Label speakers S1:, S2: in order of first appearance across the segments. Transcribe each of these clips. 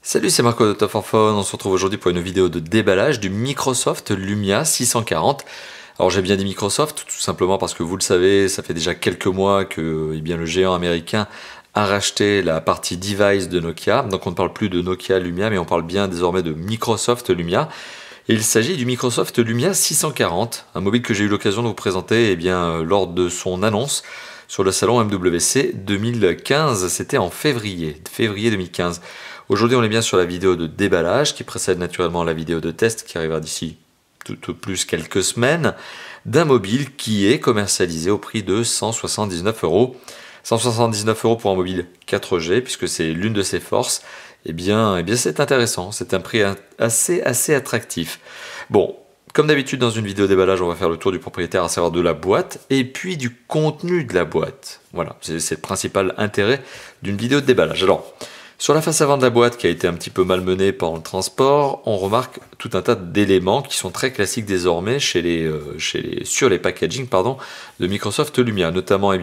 S1: Salut, c'est Marco de Top 4 Phone. On se retrouve aujourd'hui pour une vidéo de déballage du Microsoft Lumia 640. Alors j'ai bien dit Microsoft, tout simplement parce que vous le savez, ça fait déjà quelques mois que le géant américain a racheté la partie device de Nokia. Donc on ne parle plus de Nokia Lumia, mais on parle bien désormais de Microsoft Lumia. Et il s'agit du Microsoft Lumia 640, un mobile que j'ai eu l'occasion de vous présenter lors de son annonce sur le salon MWC 2015. C'était en février 2015. Aujourd'hui, on est bien sur la vidéo de déballage qui précède naturellement la vidéo de test qui arrivera d'ici tout au plus quelques semaines, d'un mobile qui est commercialisé au prix de 179 euros. 179 euros pour un mobile 4G, puisque c'est l'une de ses forces. C'est intéressant, c'est un prix assez attractif. Bon, comme d'habitude dans une vidéo déballage, on va faire le tour du propriétaire, à savoir de la boîte, et puis du contenu de la boîte. Voilà, c'est le principal intérêt d'une vidéo de déballage. Alors, sur la face avant de la boîte qui a été un petit peu malmenée pendant le transport, on remarque tout un tas d'éléments qui sont très classiques désormais sur les packaging de Microsoft Lumia. Notamment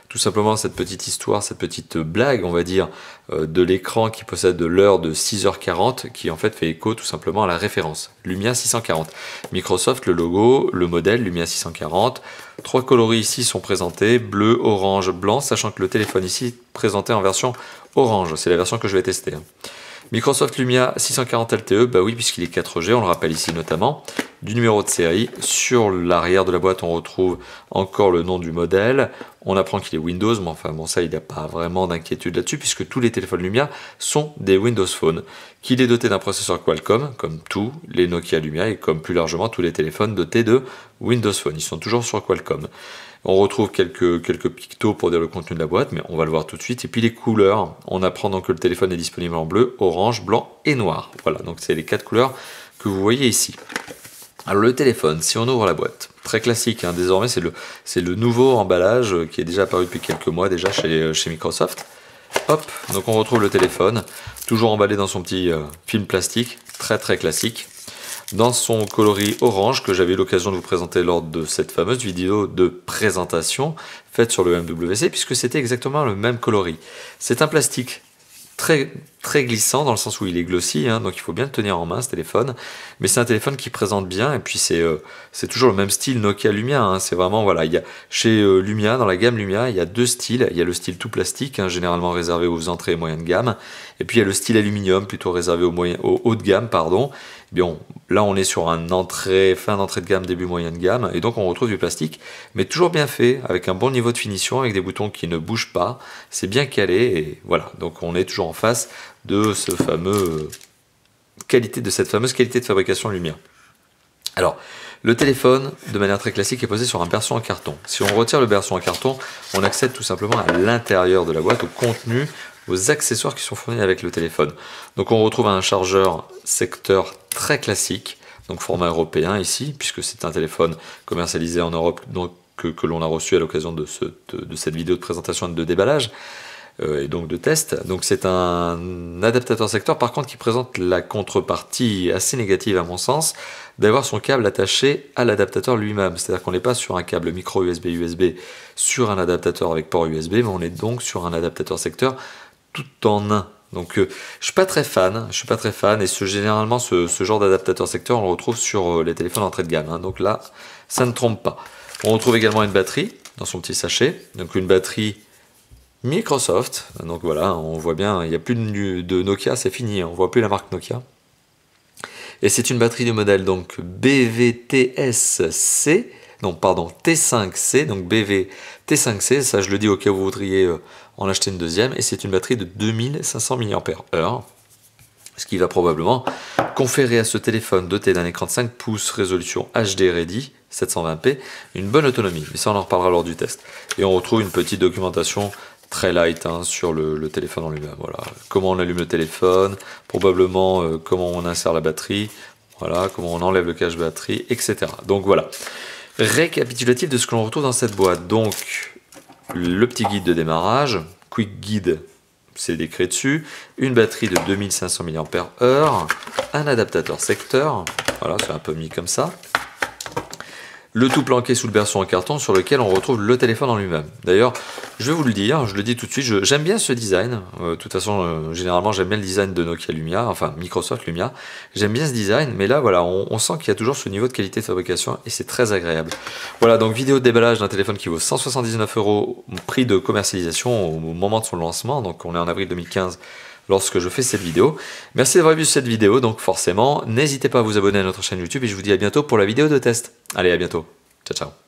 S1: tout simplement cette petite histoire, cette petite blague on va dire de l'écran qui possède l'heure de 6h40 qui en fait écho tout simplement à la référence Lumia 640. Microsoft, le logo, le modèle Lumia 640. 3 coloris ici sont présentés, bleu, orange, blanc, sachant que le téléphone ici est présenté en version orange, c'est la version que je vais tester. Microsoft Lumia 640 LTE, bah oui, puisqu'il est 4G, on le rappelle ici notamment, du numéro de série. Sur l'arrière de la boîte, on retrouve encore le nom du modèle. On apprend qu'il est Windows, mais enfin bon, ça, il n'y a pas vraiment d'inquiétude là-dessus, puisque tous les téléphones Lumia sont des Windows Phone. Qu'il est doté d'un processeur Qualcomm, comme tous les Nokia Lumia, et comme plus largement tous les téléphones dotés de Windows Phone. Ils sont toujours sur Qualcomm. On retrouve quelques pictos pour dire le contenu de la boîte, mais on va le voir tout de suite. Et puis les couleurs, on apprend donc que le téléphone est disponible en bleu, orange, blanc et noir. Voilà, donc c'est les 4 couleurs que vous voyez ici. Alors le téléphone, si on ouvre la boîte, très classique, désormais c'est le nouveau emballage qui est déjà apparu depuis quelques mois déjà chez Microsoft. Hop, donc on retrouve le téléphone, toujours emballé dans son petit film plastique, très classique. Dans son coloris orange que j'avais eu l'occasion de vous présenter lors de cette fameuse vidéo de présentation faite sur le MWC, puisque c'était exactement le même coloris. C'est un plastique très glissant dans le sens où il est glossy, donc il faut bien le tenir en main ce téléphone, mais c'est un téléphone qui présente bien, et puis c'est toujours le même style Nokia Lumia, c'est vraiment, voilà, chez Lumia, dans la gamme Lumia, il y a deux styles. Il y a le style tout plastique, généralement réservé aux entrées et moyennes de gamme, et puis il y a le style aluminium, plutôt réservé aux haut de gamme, pardon. Bien, là on est sur fin d'entrée de gamme, début moyenne de gamme, et donc on retrouve du plastique, mais toujours bien fait, avec un bon niveau de finition, avec des boutons qui ne bougent pas, c'est bien calé, et voilà, donc on est toujours en face de cette fameuse qualité de fabrication Lumia. Alors, le téléphone, de manière très classique, est posé sur un berceau en carton. Si on retire le berceau en carton, on accède tout simplement à l'intérieur de la boîte, au contenu, aux accessoires qui sont fournis avec le téléphone. Donc on retrouve un chargeur secteur très classique, donc format européen ici, puisque c'est un téléphone commercialisé en Europe, donc que l'on a reçu à l'occasion de cette vidéo de présentation et de déballage, et donc de test. Donc c'est un adaptateur secteur, par contre, qui présente la contrepartie assez négative à mon sens, d'avoir son câble attaché à l'adaptateur lui-même. C'est-à-dire qu'on n'est pas sur un câble micro USB sur un adaptateur avec port USB, mais on est donc sur un adaptateur secteur tout en un. Donc je suis pas très fan, et généralement ce genre d'adaptateur secteur on le retrouve sur les téléphones entrée de gamme, donc là ça ne trompe pas. On retrouve également une batterie dans son petit sachet, donc une batterie Microsoft, donc voilà, on voit bien, il n'y a plus de Nokia, c'est fini, on voit plus la marque Nokia. Et c'est une batterie du modèle donc BVTSC, non pardon, T5C, donc BVT5C, ça je le dis au cas où vous voudriez en acheter une deuxième, et c'est une batterie de 2500 mAh, ce qui va probablement conférer à ce téléphone doté d'un écran de 5 pouces résolution HD Ready 720p une bonne autonomie, mais ça on en reparlera lors du test. Et on retrouve une petite documentation très light sur le téléphone en lui-même. Voilà, comment on allume le téléphone, probablement comment on insère la batterie, voilà, comment on enlève le cache batterie, etc. Donc voilà, récapitulatif de ce que l'on retrouve dans cette boîte. Donc le petit guide de démarrage, Quick Guide, c'est décrit dessus, une batterie de 2500 mAh, un adaptateur secteur, voilà, c'est un peu mis comme ça. Le tout planqué sous le berceau en carton sur lequel on retrouve le téléphone en lui-même. D'ailleurs, je vais vous le dire, je le dis tout de suite, j'aime bien ce design. De toute façon, généralement, j'aime bien le design de Nokia Lumia, enfin Microsoft Lumia. J'aime bien ce design, mais là, voilà, on sent qu'il y a toujours ce niveau de qualité de fabrication et c'est très agréable. Voilà, donc vidéo de déballage d'un téléphone qui vaut 179 €, prix de commercialisation au moment de son lancement, donc on est en avril 2015. Lorsque je fais cette vidéo. Merci d'avoir vu cette vidéo, donc forcément, n'hésitez pas à vous abonner à notre chaîne YouTube et je vous dis à bientôt pour la vidéo de test. Allez, à bientôt. Ciao, ciao.